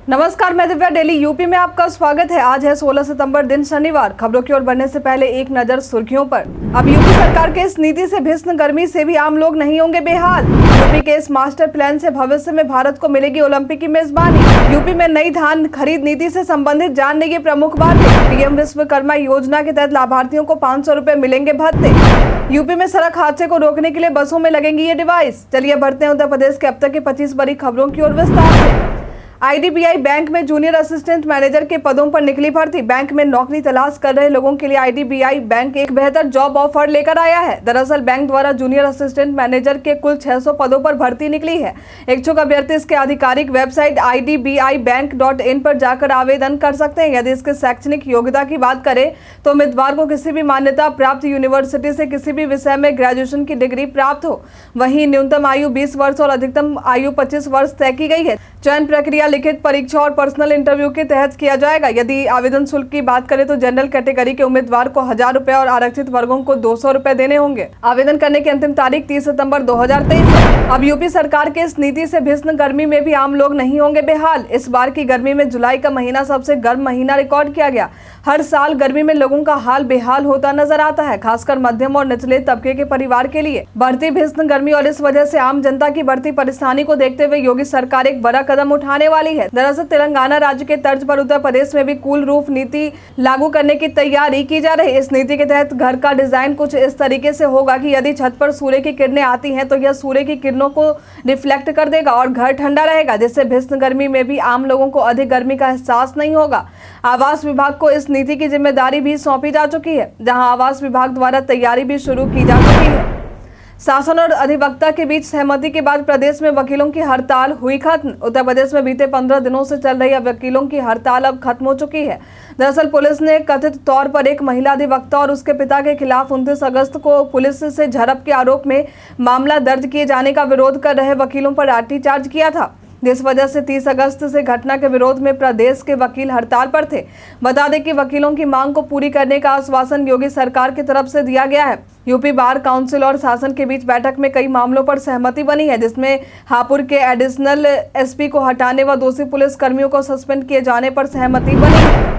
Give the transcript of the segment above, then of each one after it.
नमस्कार, मैं Divya. Daily UP में आपका स्वागत है। आज है 16 सितंबर, दिन शनिवार। खबरों की ओर बढ़ने से पहले एक नजर सुर्खियों पर। अब यूपी सरकार के इस नीति से भीषण गर्मी से भी आम लोग नहीं होंगे बेहाल। यूपी के इस मास्टर प्लान से भविष्य में भारत को मिलेगी ओलंपिक की मेजबानी। यूपी में नई धान खरीद नीति से संबंधित जानने की प्रमुख बातें। पीएम विश्वकर्मा योजना के तहत लाभार्थियों को 500 रुपए मिलेंगे भत्ते। यूपी में सड़क हादसे को रोकने के लिए बसों में लगेंगी ये डिवाइस। चलिए बढ़ते हैं उत्तर प्रदेश के अब तक की 25 बड़ी खबरों की ओर विस्तार से। आईडीबीआई बैंक में जूनियर असिस्टेंट मैनेजर के पदों पर निकली भर्ती। बैंक में नौकरी तलाश कर रहे लोगों के लिए आईडीबीआई बैंक एक बेहतर जॉब ऑफर लेकर आया है। दरअसल बैंक द्वारा जूनियर असिस्टेंट मैनेजर के कुल 600 पदों पर भर्ती निकली है। इच्छुक अभ्यर्थी इसके आधिकारिक वेबसाइट idbibank.in पर जाकर आवेदन कर सकते हैं। यदि इसके शैक्षणिक योग्यता की बात करें तो उम्मीदवार को किसी भी मान्यता प्राप्त यूनिवर्सिटी से किसी भी विषय में ग्रेजुएशन की डिग्री प्राप्त हो। वहीं न्यूनतम आयु 20 वर्ष और अधिकतम आयु 25 वर्ष तय की गई है। चयन प्रक्रिया लिखित परीक्षा और पर्सनल इंटरव्यू के तहत किया जाएगा। यदि आवेदन शुल्क की बात करें तो जनरल कैटेगरी के उम्मीदवार को 1000 रुपए और आरक्षित वर्गों को 200 रुपए देने होंगे। आवेदन करने की अंतिम तारीख 30 सितंबर 2023 है। अब यूपी सरकार के इस नीति से भीषण गर्मी में भी आम लोग नहीं होंगे बेहाल। इस बार की गर्मी में जुलाई का महीना सबसे गर्म महीना रिकॉर्ड किया गया। हर साल गर्मी में लोगों का हाल बेहाल होता नजर आता है, खासकर मध्यम और निचले तबके के परिवार के लिए। बढ़ती भीषण गर्मी और इस वजह से आम जनता की बढ़ती परेशानी को देखते हुए योगी सरकार एक बड़ा कदम उठाने वाली है। दरअसल तेलंगाना राज्य के तर्ज पर उत्तर प्रदेश में भी कूल रूफ नीति लागू करने की तैयारी की जा रही है। इस नीति के तहत घर का डिजाइन कुछ इस तरीके से होगा कि यदि छत पर सूर्य की किरणें आती हैं तो यह सूर्य की किरणों को रिफ्लेक्ट कर देगा और घर ठंडा रहेगा, जिससे भीषण गर्मी में भी आम लोगों को अधिक गर्मी का एहसास नहीं होगा। आवास विभाग को इस नीति की जिम्मेदारी भी सौंपी जा चुकी है, जहां आवास विभाग द्वारा तैयारी भी शुरू की जा चुकी है। शासन और अधिवक्ता के बीच सहमति के बाद प्रदेश में वकीलों की हड़ताल हुई खत्म। उत्तर प्रदेश में बीते 15 दिनों से चल रही वकीलों की हड़ताल अब खत्म हो चुकी है। दरअसल पुलिस ने कथित तौर पर एक महिला अधिवक्ता और उसके पिता के खिलाफ 29 अगस्त को पुलिस से झड़प के आरोप में मामला दर्ज किए जाने का विरोध कर रहे वकीलों पर लाठीचार्ज किया था, जिस वजह से 30 अगस्त से घटना के विरोध में प्रदेश के वकील हड़ताल पर थे। बता दें कि वकीलों की मांग को पूरी करने का आश्वासन योगी सरकार की तरफ से दिया गया है। यूपी बार काउंसिल और शासन के बीच बैठक में कई मामलों पर सहमति बनी है, जिसमें हापुड़ के एडिशनल एसपी को हटाने व दोषी पुलिस कर्मियों को सस्पेंड किए जाने पर सहमति बनी है।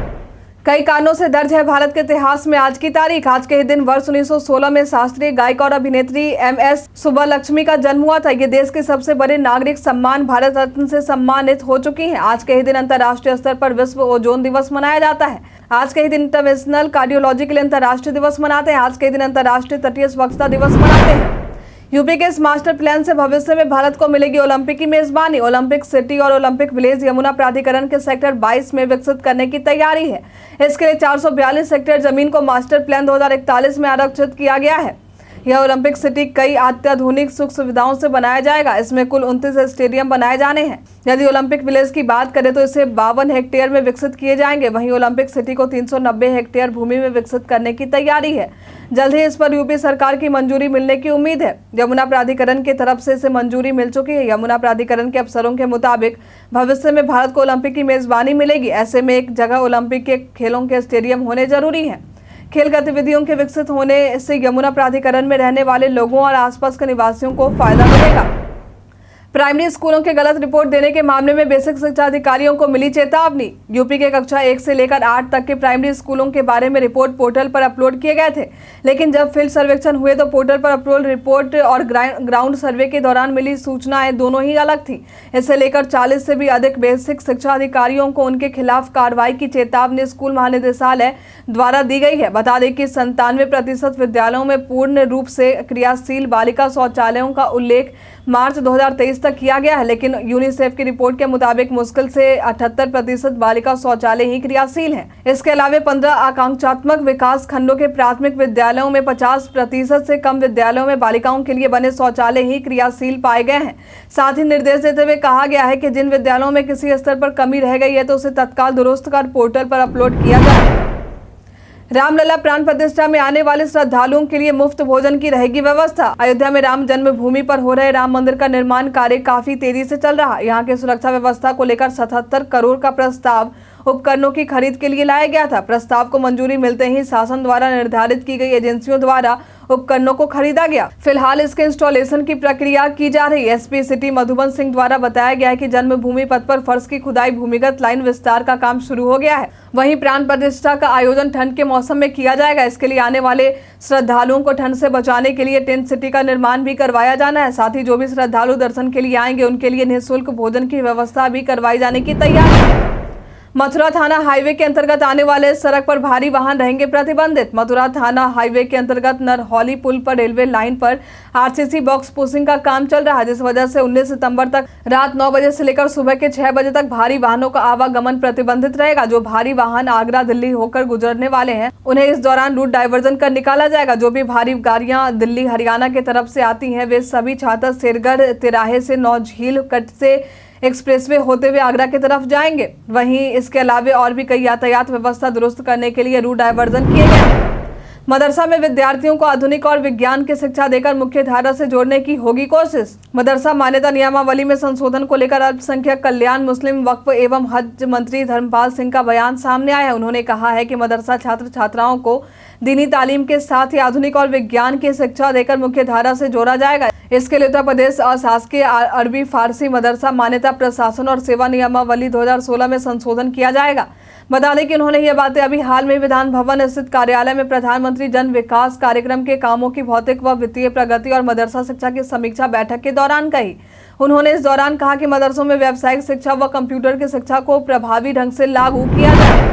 कई कारणों से दर्ज है भारत के इतिहास में आज की तारीख। आज के ही दिन वर्ष 1916 में शास्त्रीय गायिका और अभिनेत्री MS सुब्बालक्ष्मी का जन्म हुआ था। ये देश के सबसे बड़े नागरिक सम्मान भारत रत्न से सम्मानित हो चुकी हैं। आज के ही दिन अंतर्राष्ट्रीय स्तर पर विश्व ओजोन दिवस मनाया जाता है। आज के ही दिन इंटरनेशनल कार्डियोलॉजी के लिए अंतर्राष्ट्रीय दिवस मनाते हैं। आज के ही दिन अंतर्राष्ट्रीय तटीय स्वच्छता दिवस मनाते हैं। यूपी के इस मास्टर प्लान से भविष्य में भारत को मिलेगी ओलंपिक की मेजबानी। ओलंपिक सिटी और ओलंपिक विलेज यमुना प्राधिकरण के सेक्टर 22 में विकसित करने की तैयारी है। इसके लिए 442 हेक्टेयर जमीन को मास्टर प्लान 2041 में आरक्षित किया गया है। यह ओलंपिक सिटी कई अत्याधुनिक सुख सुविधाओं से बनाया जाएगा। इसमें कुल 29 स्टेडियम बनाए जाने हैं। यदि ओलंपिक विलेज की बात करें तो इसे 52 हेक्टेयर में विकसित किए जाएंगे। वहीं ओलंपिक सिटी को 390 हेक्टेयर भूमि में विकसित करने की तैयारी है। जल्द ही इस पर यूपी सरकार की मंजूरी मिलने की उम्मीद है। यमुना प्राधिकरण की तरफ से इसे मंजूरी मिल चुकी है। यमुना प्राधिकरण के अफसरों के मुताबिक भविष्य में भारत को ओलंपिक की मेजबानी मिलेगी। ऐसे में एक जगह ओलंपिक के खेलों के स्टेडियम होने जरूरी है। खेल गतिविधियों के विकसित होने से यमुना प्राधिकरण में रहने वाले लोगों और आसपास के निवासियों को फायदा मिलेगा। प्राइमरी स्कूलों के गलत रिपोर्ट देने के मामले में बेसिक शिक्षा अधिकारियों को मिली चेतावनी। यूपी के कक्षा 1 से लेकर 8 तक के प्राइमरी स्कूलों के बारे में रिपोर्ट पोर्टल पर अपलोड किए गए थे, लेकिन जब फील्ड सर्वेक्षण हुए तो पोर्टल पर अपलोड रिपोर्ट और ग्राउंड सर्वे के दौरान मिली सूचनाएं दोनों ही अलग थी। इसे लेकर 40 से भी अधिक बेसिक शिक्षा अधिकारियों को उनके खिलाफ कार्रवाई की चेतावनी स्कूल महानिदेशालय द्वारा दी गई है। बता दें कि 97% विद्यालयों में पूर्ण रूप से क्रियाशील बालिका शौचालयों का उल्लेख मार्च 2023 तक किया गया है, लेकिन यूनिसेफ की रिपोर्ट के मुताबिक मुश्किल से 78% बालिका शौचालय ही क्रियाशील हैं। इसके अलावा 15 आकांक्षात्मक विकास खंडों के प्राथमिक विद्यालयों में 50% से कम विद्यालयों में बालिकाओं के लिए बने शौचालय ही क्रियाशील पाए गए हैं। साथ ही निर्देश देते हुए कहा गया है कि जिन विद्यालयों में किसी स्तर पर कमी रह गई है तो उसे तत्काल दुरुस्त कर पोर्टल पर अपलोड किया जाए। रामलला प्राण प्रतिष्ठा में आने वाले श्रद्धालुओं के लिए मुफ्त भोजन की रहेगी व्यवस्था। अयोध्या में राम जन्मभूमि पर हो रहे राम मंदिर का निर्माण कार्य काफी तेजी से चल रहा है। यहाँ की सुरक्षा व्यवस्था को लेकर 77 करोड़ का प्रस्ताव उपकरणों की खरीद के लिए लाया गया था। प्रस्ताव को मंजूरी मिलते ही शासन द्वारा निर्धारित की गई एजेंसियों द्वारा उपकरणों को खरीदा गया। फिलहाल इसके इंस्टॉलेशन की प्रक्रिया की जा रही है। एसपी सिटी मधुबन सिंह द्वारा बताया गया है कि जन्मभूमि पथ पर फर्श की खुदाई, भूमिगत लाइन विस्तार का काम शुरू हो गया है। वहीं प्राण प्रतिष्ठा का आयोजन ठंड के मौसम में किया जाएगा। इसके लिए आने वाले श्रद्धालुओं को ठंड से बचाने के लिए टेंट सिटी का निर्माण भी करवाया जाना है। साथ ही जो भी श्रद्धालु दर्शन के लिए आएंगे उनके लिए निःशुल्क भोजन की व्यवस्था भी करवाई जाने की तैयारी है। मथुरा थाना हाईवे के अंतर्गत आने वाले इस सड़क पर भारी वाहन रहेंगे प्रतिबंधित। मथुरा थाना हाईवे के अंतर्गत नरहौली पुल पर रेलवे लाइन पर आरसीसी बॉक्स पुशिंग का काम चल रहा है, जिस वजह से 19 सितंबर तक रात 9 बजे से लेकर सुबह के 6 बजे तक भारी वाहनों का आवागमन प्रतिबंधित रहेगा। जो भारी वाहन आगरा दिल्ली होकर गुजरने वाले हैं उन्हें इस दौरान रूट डाइवर्जन कर निकाला जाएगा। जो भी भारी गाड़ियां दिल्ली हरियाणा की तरफ से आती हैं वे सभी छाता शेरगढ़ तिराहे से नौझील कट से एक्सप्रेसवे होते हुए आगरा की तरफ जाएंगे। वहीं इसके अलावा और भी कई यातायात व्यवस्था दुरुस्त करने के लिए रूट डाइवर्जन किए गए। मदरसा में विद्यार्थियों को आधुनिक और विज्ञान की शिक्षा देकर मुख्य धारा से जोड़ने की होगी कोशिश। मदरसा मान्यता नियमावली में संशोधन को लेकर अल्पसंख्यक कल्याण, मुस्लिम वक्फ एवं हज मंत्री धर्मपाल सिंह का बयान सामने आया है। उन्होंने कहा है कि मदरसा छात्र छात्राओं को दीनी तालीम के साथ ही आधुनिक और विज्ञान की शिक्षा देकर मुख्य धारा से जोड़ा जाएगा। इसके लिए उत्तर प्रदेश अशासकीय अरबी फारसी मदरसा मान्यता प्रशासन और सेवा नियमावली 2016 में संशोधन किया जाएगा। बता दें कि उन्होंने ये बातें अभी हाल में विधान भवन स्थित कार्यालय में प्रधानमंत्री जन विकास कार्यक्रम के कामों की भौतिक व वित्तीय प्रगति और मदरसा शिक्षा की समीक्षा बैठक के दौरान कही। उन्होंने इस दौरान कहा कि मदरसों में व्यावसायिक शिक्षा व कंप्यूटर की शिक्षा को प्रभावी ढंग से लागू किया जाए।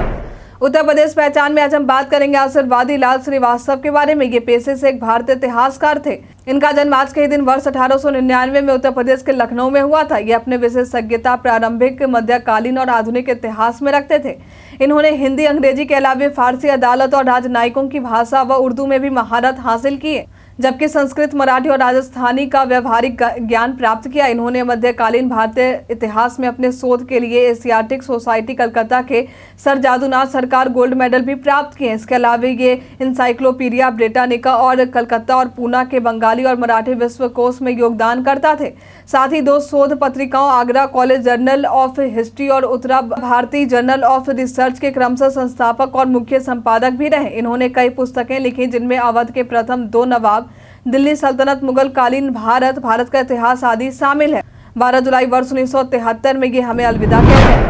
उत्तर प्रदेश पहचान में आज हम बात करेंगे आशीर्वादी लाल श्रीवास्तव के बारे में। ये पेशे से एक भारतीय इतिहासकार थे। इनका जन्म आज के ही दिन वर्ष 1899 में उत्तर प्रदेश के लखनऊ में हुआ था। ये अपने विशेषज्ञता प्रारंभिक, मध्यकालीन और आधुनिक इतिहास में रखते थे। इन्होंने हिंदी, अंग्रेजी के अलावा फारसी, अदालत और राजनयिकों की भाषा व उर्दू में भी महारत हासिल की है, जबकि संस्कृत, मराठी और राजस्थानी का व्यवहारिक ज्ञान प्राप्त किया। इन्होंने मध्यकालीन भारतीय इतिहास में अपने शोध के लिए एशियाटिक सोसाइटी कलकत्ता के सर जादूनाथ सरकार गोल्ड मेडल भी प्राप्त किए। इसके अलावा ये इंसाइक्लोपीडिया ब्रिटानिका और कलकत्ता और पूना के बंगाली और मराठी विश्वकोश में योगदान करता थे। साथ ही 2 शोध पत्रिकाओं Agra college journal of history और Uttara Bharati journal of research के क्रमशः संस्थापक और मुख्य संपादक भी रहे। इन्होंने कई पुस्तकें लिखी जिनमें अवध के प्रथम 2 नवाब, दिल्ली सल्तनत, मुगल कालीन भारत का इतिहास आदि शामिल है। 12 जुलाई वर्ष 1973 में ये हमें अलविदा कहते हैं।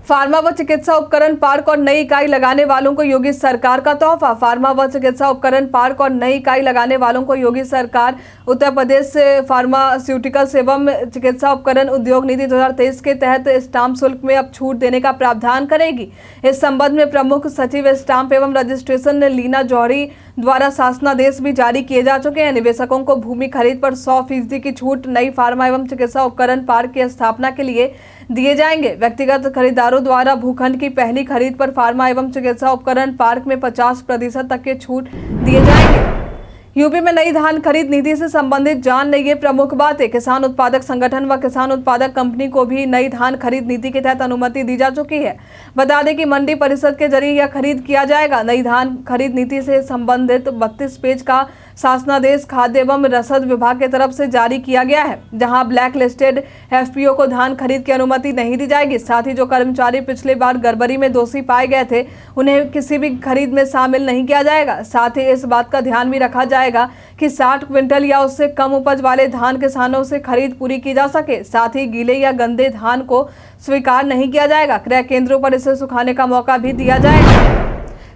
फार्मा व चिकित्सा उपकरण पार्क और नई इकाई लगाने वालों को योगी सरकार का तोहफा। फार्मा व चिकित्सा उपकरण पार्क और नई इकाई लगाने वालों को योगी सरकार उत्तर प्रदेश फार्मास्यूटिकल्स एवं चिकित्सा उपकरण उद्योग नीति 2023 के तहत स्टाम्प शुल्क में अब छूट देने का प्रावधान करेगी। इस संबंध में प्रमुख सचिव स्टाम्प एवं रजिस्ट्रेशन लीना जौहरी द्वारा शासनादेश भी जारी किए जा चुके हैं। निवेशकों को भूमि खरीद पर 100% की छूट नई फार्मा एवं चिकित्सा उपकरण पार्क की स्थापना के लिए दिए जाएंगे। व्यक्तिगत खरीदारों द्वारा भूखंड की पहली खरीद पर फार्मा एवं चिकित्सा उपकरण पार्क में 50% तक के छूट दिए जाएंगे। यूपी में नई धान खरीद नीति से संबंधित जान लेंगे प्रमुख बातें। किसान उत्पादक संगठन व किसान उत्पादक कंपनी को भी नई धान खरीद नीति के तहत अनुमति दी जा चुकी है। बता दें कि मंडी परिषद के जरिए यह खरीद किया जाएगा। नई धान खरीद नीति से संबंधित 32 पेज का शासनादेश खाद्य एवं रसद विभाग की तरफ से जारी किया गया है, जहां ब्लैक लिस्टेड एफपीओ को धान खरीद की अनुमति नहीं दी जाएगी। साथ ही जो कर्मचारी पिछले बार गड़बड़ी में दोषी पाए गए थे उन्हें किसी भी खरीद में शामिल नहीं किया जाएगा। साथ ही इस बात का ध्यान भी रखा जाएगा कि 60 क्विंटल या उससे कम उपज वाले धान किसानों से खरीद पूरी की जा सके। साथ ही गीले या गंदे धान को स्वीकार नहीं किया जाएगा। क्रय केंद्रों पर इसे सुखाने का मौका भी दिया जाएगा।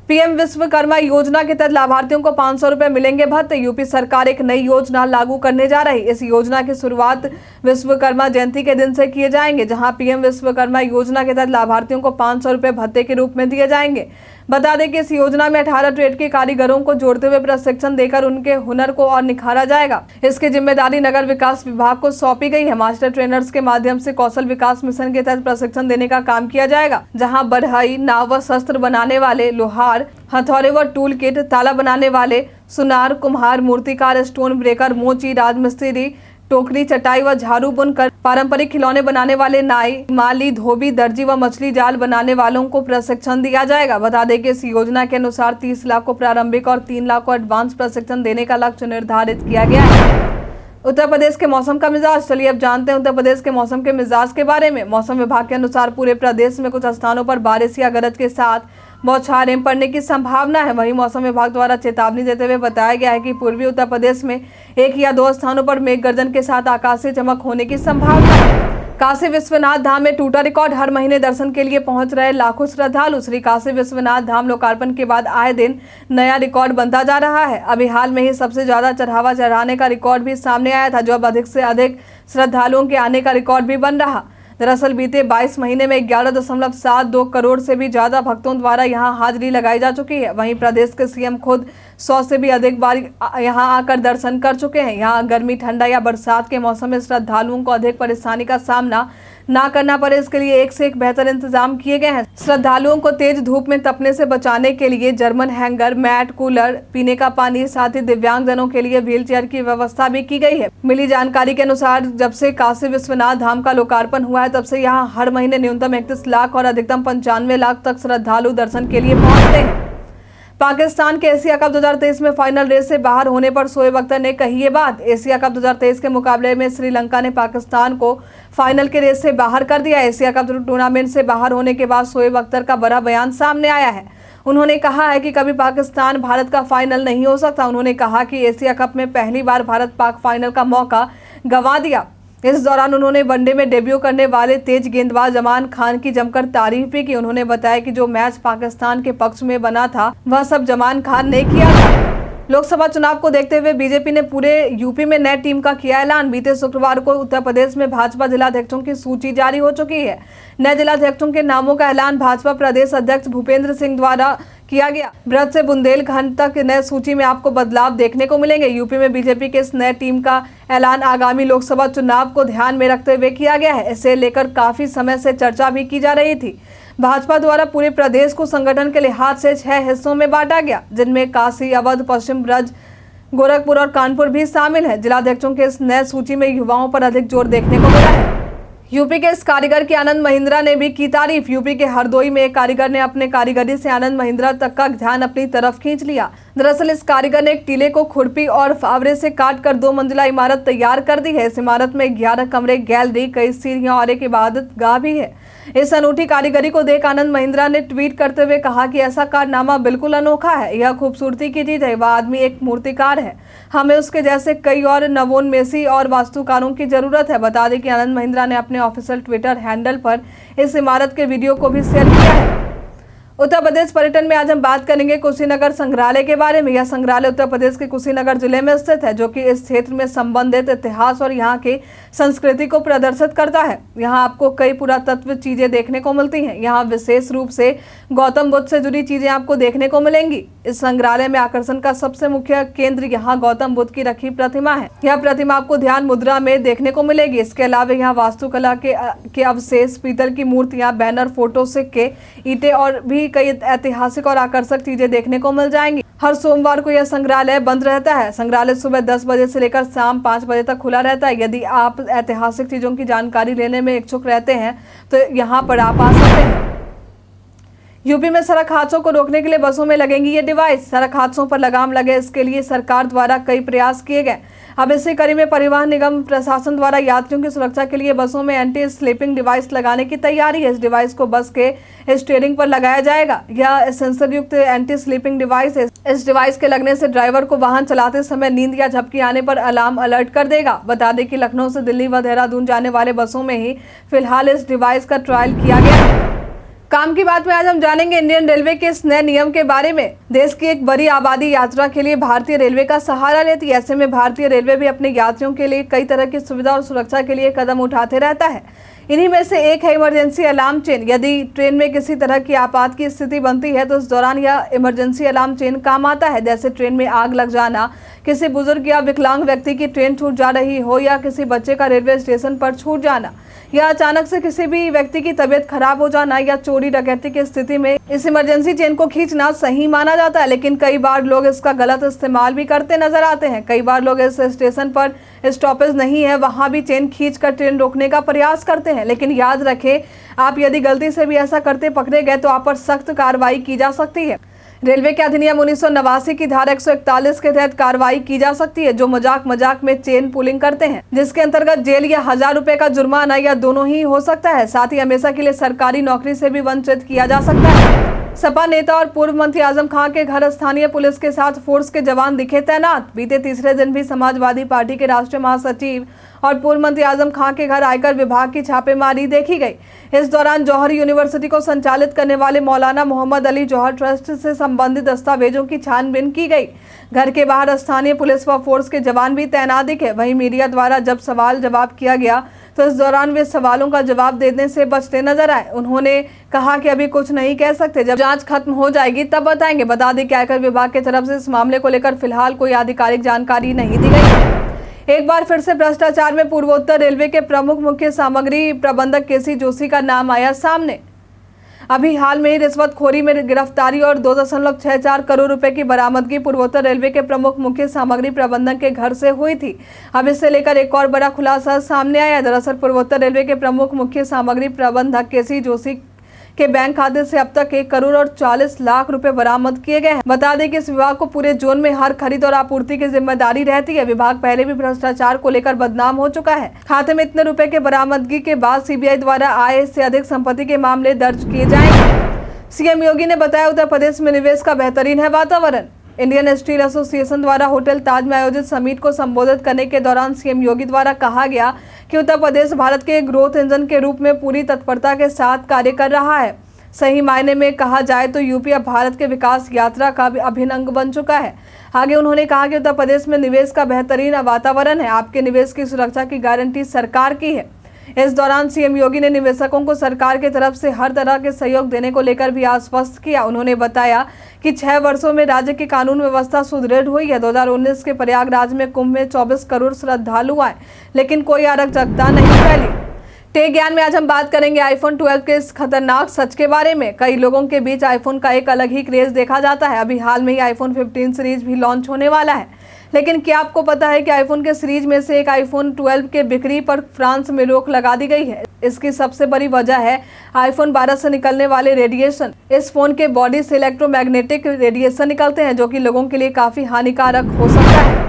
पीएम विश्वकर्मा योजना के तहत लाभार्थियों को 500 रुपए मिलेंगे भत्ते। यूपी सरकार एक नई योजना लागू करने जा रही। इस योजना की शुरुआत विश्वकर्मा जयंती के दिन से किए जाएंगे, जहां पीएम विश्वकर्मा योजना के तहत लाभार्थियों को 500 रुपए भत्ते के रूप में दिए जाएंगे। बता दें कि इस योजना में 18 ट्रेड के कारीगरों को जोड़ते हुए प्रशिक्षण देकर उनके हुनर को और निखारा जाएगा। इसकी जिम्मेदारी नगर विकास विभाग को सौंपी गई है। मास्टर ट्रेनर्स के माध्यम से कौशल विकास मिशन के तहत प्रशिक्षण देने का काम किया जाएगा, जहां बढ़ई, नाव व शस्त्र बनाने वाले, लोहार, हथौड़े व टूल किट, ताला बनाने वाले, सुनार, कुम्हार, मूर्तिकार, स्टोन ब्रेकर, मोची, राजमिस्त्री, टोकरी, चटाई व झाड़ू बुनकर, पारंपरिक खिलौने बनाने वाले, नाई, माली, धोबी, दर्जी व मछली जाल बनाने वालों को प्रशिक्षण दिया जाएगा। बता दें कि इस योजना के अनुसार 30 लाख को प्रारंभिक और 3 लाख को एडवांस प्रशिक्षण देने का लक्ष्य निर्धारित किया गया है। उत्तर प्रदेश के मौसम का मिजाज। चलिए अब जानते हैं उत्तर प्रदेश के मौसम के मिजाज के बारे में। मौसम विभाग के अनुसार पूरे प्रदेश में कुछ स्थानों पर बारिश या गरज के साथ बौछारें पड़ने की संभावना है। वहीं मौसम विभाग द्वारा चेतावनी देते हुए बताया गया है कि पूर्वी उत्तर प्रदेश में 1 या 2 स्थानों पर मेघ गर्जन के साथ आकाशीय चमक होने की संभावना है। काशी विश्वनाथ धाम में टूटा रिकॉर्ड। हर महीने दर्शन के लिए पहुंच रहे लाखों श्रद्धालु। श्री काशी विश्वनाथ धाम लोकार्पण के बाद आए दिन नया रिकॉर्ड बनता जा रहा है। अभी हाल में ही सबसे ज्यादा चढ़ावा चढ़ाने का रिकॉर्ड भी सामने आया था, जो अब अधिक से अधिक श्रद्धालुओं के आने का रिकॉर्ड भी बन रहा। दरअसल बीते 22 महीने में 11.72 करोड़ से भी ज्यादा भक्तों द्वारा यहां हाजिरी लगाई जा चुकी है। वहीं प्रदेश के सीएम खुद 100 से भी अधिक बार यहां आकर दर्शन कर चुके हैं। यहां गर्मी, ठंडा या बरसात के मौसम में श्रद्धालुओं को अधिक परेशानी का सामना ना करना पड़े, इसके लिए एक से एक बेहतर इंतजाम किए गए हैं। श्रद्धालुओं को तेज धूप में तपने से बचाने के लिए जर्मन हैंगर, मैट, कूलर, पीने का पानी, साथ ही दिव्यांगजनों के लिए व्हील चेयर की व्यवस्था भी की गई है। मिली जानकारी के अनुसार जब से काशी विश्वनाथ धाम का लोकार्पण हुआ है, तब से यहाँ हर महीने न्यूनतम 31 लाख और अधिकतम 95 लाख तक श्रद्धालु दर्शन के लिए पहुंचते हैं। पाकिस्तान के एशिया कप 2023 में फाइनल रेस से बाहर होने पर शोएब अख्तर ने कही ये बात। एशिया कप 2023 के मुकाबले में श्रीलंका ने पाकिस्तान को फाइनल के रेस से बाहर कर दिया। एशिया कप टूर्नामेंट से बाहर होने के बाद शोएब अख्तर का बड़ा बयान सामने आया है। उन्होंने कहा है कि कभी पाकिस्तान भारत का फाइनल नहीं हो सकता। उन्होंने कहा कि एशिया कप में पहली बार भारत पाक फाइनल का मौका गंवा दिया। इस दौरान उन्होंने वनडे में डेब्यू करने वाले तेज गेंदबाज अमान खान की जमकर तारीफ भी की। उन्होंने बताया कि जो मैच पाकिस्तान के पक्ष में बना था, वह सब जमान खान ने किया था। लोकसभा चुनाव को देखते हुए बीजेपी ने पूरे यूपी में नई टीम का किया ऐलान। बीते शुक्रवार को उत्तर प्रदेश में भाजपा जिलाध्यक्षों की सूची जारी हो चुकी है। नए जिलाध्यक्षों के नामों का ऐलान भाजपा प्रदेश अध्यक्ष भूपेंद्र सिंह द्वारा किया गया। ब्रज से बुंदेलखंड तक नए सूची में आपको बदलाव देखने को मिलेंगे। यूपी में बीजेपी के इस नए टीम का ऐलान आगामी लोकसभा चुनाव को ध्यान में रखते हुए किया गया है। इसे लेकर काफी समय से चर्चा भी की जा रही थी। भाजपा द्वारा पूरे प्रदेश को संगठन के लिहाज से 6 हिस्सों में बांटा गया, जिनमें काशी, अवध, पश्चिम ब्रज, गोरखपुर और कानपुर भी शामिल है। जिलाध्यक्षों के इस नए सूची में युवाओं पर अधिक जोर देखने को मिला है। यूपी के इस कारीगर की आनंद महिंद्रा ने भी की तारीफ। यूपी के हरदोई में एक कारीगर ने अपने कारीगरी से आनंद महिंद्रा तक का ध्यान अपनी तरफ खींच लिया। दरअसल इस कारीगर ने एक टीले को खुरपी और फावड़े से काटकर 2 मंजिला इमारत तैयार कर दी है। इस इमारत में 11 कमरे, गैलरी, कई सीढ़ियां और एक इबादत गाह भी है। इस अनूठी कारीगरी को देख आनंद महिंद्रा ने ट्वीट करते हुए कहा कि ऐसा कारनामा बिल्कुल अनोखा है। यह खूबसूरती की चीज है। वह आदमी एक मूर्तिकार है। हमें उसके जैसे कई और नवोन्मेषी और वास्तुकारों की जरूरत है। बता दें कि आनंद महिंद्रा ने अपने ऑफिशियल ट्विटर हैंडल पर इस इमारत के वीडियो को भी शेयर किया है। उत्तर प्रदेश पर्यटन में आज हम बात करेंगे कुशीनगर संग्रहालय के बारे में। यह संग्रहालय उत्तर प्रदेश के कुशीनगर जिले में स्थित है, जो कि इस क्षेत्र में संबंधित इतिहास और यहाँ की संस्कृति को प्रदर्शित करता है। यहाँ आपको कई पुरातत्व चीजें देखने को मिलती हैं। यहाँ विशेष रूप से गौतम बुद्ध से जुड़ी चीजें आपको देखने को मिलेंगी। इस संग्रहालय में आकर्षण का सबसे मुख्य केंद्र यहाँ गौतम बुद्ध की रखी प्रतिमा है। यह प्रतिमा आपको ध्यान मुद्रा में देखने को मिलेगी। इसके अलावा यहाँ वास्तुकला के अवशेष, पीतल की मूर्तियां, बैनर, फोटो, सिक्के, ईंटें और भी कई ऐतिहासिक और आकर्षक चीजें देखने को मिल जाएंगी। हर सोमवार को यह संग्रहालय बंद रहता है। संग्रहालय सुबह 10 बजे से लेकर शाम 5 बजे तक खुला रहता है। यदि आप ऐतिहासिक चीजों की जानकारी लेने में इच्छुक रहते हैं तो यहाँ पर आप आ सकते हैं। यूपी में सड़क हादसों को रोकने के लिए बसों में लगेंगी ये डिवाइस। सड़क हादसों पर लगाम लगे, इसके लिए सरकार द्वारा कई प्रयास किए गए। अब इसी कड़ी में परिवहन निगम प्रशासन द्वारा यात्रियों की सुरक्षा के लिए बसों में एंटी स्लीपिंग डिवाइस लगाने की तैयारी है। इस डिवाइस को बस के स्टीयरिंग पर लगाया जाएगा। यह सेंसर युक्त एंटी स्लीपिंग डिवाइस है। इस डिवाइस के लगने से ड्राइवर को वाहन चलाते समय नींद या झपकी आने पर अलार्म अलर्ट कर देगा। बता दें कि लखनऊ से दिल्ली व देहरादून जाने वाले बसों में ही फिलहाल इस डिवाइस का ट्रायल किया गया है। काम की बात में आज हम जानेंगे इंडियन रेलवे के इस नए नियम के बारे में। देश की एक बड़ी आबादी यात्रा के लिए भारतीय रेलवे का सहारा लेती है। ऐसे में भारतीय रेलवे भी अपने यात्रियों के लिए कई तरह की सुविधा और सुरक्षा के लिए कदम उठाते रहता है। इन्हीं में से एक है इमरजेंसी अलार्म चेन। यदि ट्रेन में किसी तरह की आपात की स्थिति बनती है तो इस दौरान यह इमरजेंसी अलार्म चेन काम आता है। जैसे ट्रेन में आग लग जाना, किसी बुजुर्ग या विकलांग व्यक्ति की ट्रेन छूट जा रही हो या किसी बच्चे का रेलवे स्टेशन पर छूट जाना, या अचानक से किसी भी व्यक्ति की तबीयत खराब हो जाना या चोरी डकैती की स्थिति में इस इमरजेंसी चेन को खींचना सही माना जाता है। लेकिन कई बार लोग इसका गलत इस्तेमाल भी करते नजर आते हैं। कई बार लोग इस स्टेशन पर स्टॉपेज नहीं है वहां भी चेन खींचकर ट्रेन रोकने का प्रयास करते हैं। लेकिन याद रखें, आप यदि गलती से भी ऐसा करते पकड़े गए तो आप पर सख्त कार्रवाई की जा सकती है। रेलवे के अधिनियम 1989 की धारा 141 के तहत कार्रवाई की जा सकती है जो मजाक में चेन पुलिंग करते हैं, जिसके अंतर्गत जेल या 1000 रुपए का जुर्माना या दोनों ही हो सकता है। साथ ही हमेशा के लिए सरकारी नौकरी से भी वंचित किया जा सकता है। सपा नेता और पूर्व मंत्री आजम खां के घर स्थानीय पुलिस के साथ फोर्स के जवान दिखे तैनात। बीते तीसरे दिन भी समाजवादी पार्टी के राष्ट्रीय महासचिव और पूर्व मंत्री आजम खां के घर आयकर विभाग की छापेमारी देखी गई। इस दौरान जौहर यूनिवर्सिटी को संचालित करने वाले मौलाना मोहम्मद अली जौहर ट्रस्ट से संबंधित दस्तावेजों की छानबीन की गई। घर के बाहर स्थानीय पुलिस व फोर्स के जवान भी तैनात दिखे। वहीं मीडिया द्वारा जब सवाल जवाब किया गया तो इस दौरान वे सवालों का जवाब देने से बचते नजर आए। उन्होंने कहा कि अभी कुछ नहीं कह सकते, जब जांच खत्म हो जाएगी तब बताएंगे। बता दें कि आयकर विभाग की तरफ से इस मामले को लेकर फिलहाल कोई आधिकारिक जानकारी नहीं दी गई। एक बार फिर से भ्रष्टाचार में पूर्वोत्तर रेलवे के प्रमुख मुख्य सामग्री प्रबंधक केसी जोशी का नाम आया सामने। अभी हाल में ही रिश्वतखोरी में गिरफ्तारी और 2.64 करोड़ रुपए की बरामदगी पूर्वोत्तर रेलवे के प्रमुख मुख्य सामग्री प्रबंधक के घर से हुई थी। अब इससे लेकर एक और बड़ा खुलासा सामने आया। दरअसल पूर्वोत्तर रेलवे के प्रमुख मुख्य सामग्री प्रबंधक केसी जोशी के बैंक खाते से अब तक 1 करोड़ और 40 लाख रुपए बरामद किए गए हैं। बता दें कि इस विभाग को पूरे जोन में हर खरीद और आपूर्ति की जिम्मेदारी रहती है। विभाग पहले भी भ्रष्टाचार को लेकर बदनाम हो चुका है। खाते में इतने रुपए के बरामदगी के बाद सीबीआई द्वारा आय से अधिक संपत्ति के मामले दर्ज किए जाएंगे। सीएम योगी ने बताया उत्तर प्रदेश में निवेश का बेहतरीन है वातावरण। इंडियन स्टील एसोसिएशन द्वारा होटल ताज में आयोजित समिट को संबोधित करने के दौरान सीएम योगी द्वारा कहा गया कि उत्तर प्रदेश भारत के ग्रोथ इंजन के रूप में पूरी तत्परता के साथ कार्य कर रहा है। सही मायने में कहा जाए तो यूपी अब भारत के विकास यात्रा का अभिन्न अंग बन चुका है। आगे उन्होंने कहा कि उत्तर प्रदेश में निवेश का बेहतरीन वातावरण है। आपके निवेश की सुरक्षा की गारंटी सरकार की है। इस दौरान सीएम योगी ने निवेशकों को सरकार की तरफ से हर तरह के सहयोग देने को लेकर भी आश्वस्त किया। उन्होंने बताया कि 6 वर्षों में राज्य की कानून व्यवस्था सुदृढ़ हुई है। 2019 के प्रयागराज में कुंभ में 24 करोड़ श्रद्धालु आए, लेकिन कोई अराजकता नहीं फैली। टेक ज्ञान में आज हम बात करेंगे आईफोन 12 के इस खतरनाक सच के बारे में। कई लोगों के बीच आईफोन का एक अलग ही क्रेज देखा जाता है। अभी हाल में ही आईफोन 15 सीरीज भी लॉन्च होने वाला है, लेकिन क्या आपको पता है कि आईफोन के सीरीज में से एक आईफोन 12 के बिक्री पर फ्रांस में रोक लगा दी गई है। इसकी सबसे बड़ी वजह है आईफोन 12 से निकलने वाले रेडिएशन। इस फोन के बॉडी से इलेक्ट्रोमैग्नेटिक रेडिएशन निकलते हैं, जो कि लोगों के लिए काफी हानिकारक हो सकता है।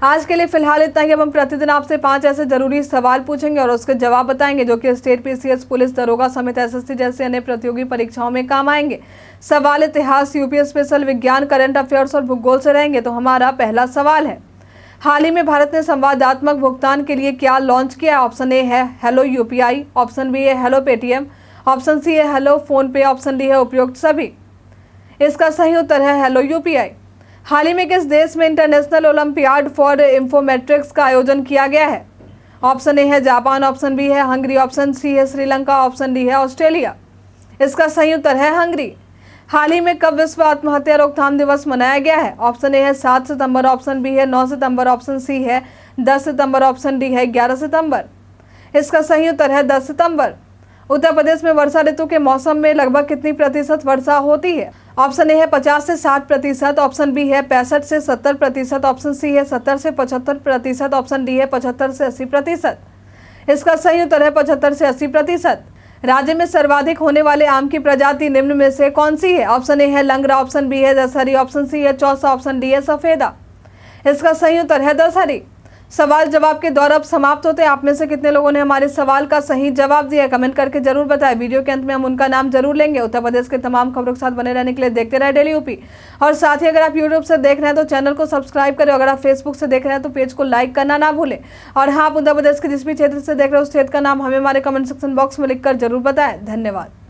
आज के लिए फिलहाल इतना ही। अब हम प्रतिदिन आपसे 5 ऐसे जरूरी सवाल पूछेंगे और उसके जवाब बताएंगे, जो कि स्टेट पीसीएस, पुलिस दरोगा समेत एसएससी जैसे अन्य प्रतियोगी परीक्षाओं में काम आएंगे। सवाल इतिहास, यूपी स्पेशल, विज्ञान, करंट अफेयर्स और भूगोल से रहेंगे। तो हमारा पहला सवाल है, हाल ही में भारत ने संवादात्मक भुगतान के लिए क्या लॉन्च किया? ऑप्शन ए है हेलो यूपीआई, ऑप्शन बी है हेलो पेटीएम, ऑप्शन सी है हेलो फोन पे, ऑप्शन डी है उपयुक्त सभी। इसका सही उत्तर है हेलो यूपीआई। हाल ही में किस देश में इंटरनेशनल ओलंपियाड फॉर इंफोमेट्रिक्स का आयोजन किया गया है? ऑप्शन ए है जापान, ऑप्शन बी है हंगरी, ऑप्शन सी है श्रीलंका, ऑप्शन डी है ऑस्ट्रेलिया। इसका सही उत्तर है हंगरी। हाल ही में कब विश्व आत्महत्या रोकथाम दिवस मनाया गया है? ऑप्शन ए है 7 सितंबर, ऑप्शन बी है 9 सितंबर, ऑप्शन सी है 10 सितंबर, ऑप्शन डी है 11 सितंबर। इसका सही उत्तर है 10 सितंबर। उत्तर प्रदेश में वर्षा ऋतु के मौसम में लगभग कितनी प्रतिशत वर्षा होती है? ऑप्शन ए है 50 से 60%, ऑप्शन बी है 65 से 70%, ऑप्शन सी है 70 से 75%, ऑप्शन डी है 75 से 80%। इसका सही उत्तर है 75 से 80%। राज्य में सर्वाधिक होने वाले आम की प्रजाति निम्न में से कौन सी है? ऑप्शन ए है लंगड़ा, ऑप्शन बी है दशहरी, ऑप्शन सी है चौसा, ऑप्शन डी है सफेदा। इसका सही उत्तर है दशहरी। सवाल जवाब के दौर अब समाप्त होते हैं। आप में से कितने लोगों ने हमारे सवाल का सही जवाब दिया, कमेंट करके जरूर बताएं। वीडियो के अंत में हम उनका नाम जरूर लेंगे। उत्तर प्रदेश के तमाम खबरों के साथ बने रहने के लिए देखते रहे डेली यूपी। और साथ ही अगर आप यूट्यूब से देख रहे हैं तो चैनल को सब्सक्राइब करें। अगर आप फेसबुक से देख रहे हैं तो पेज को लाइक करना ना भूलें। और हाँ, आप उत्तर प्रदेश के जिस भी क्षेत्र से देख रहे हो उस क्षेत्र का नाम हमें हमारे कमेंट सेक्शन बॉक्स में लिखकर जरूर बताएं। धन्यवाद।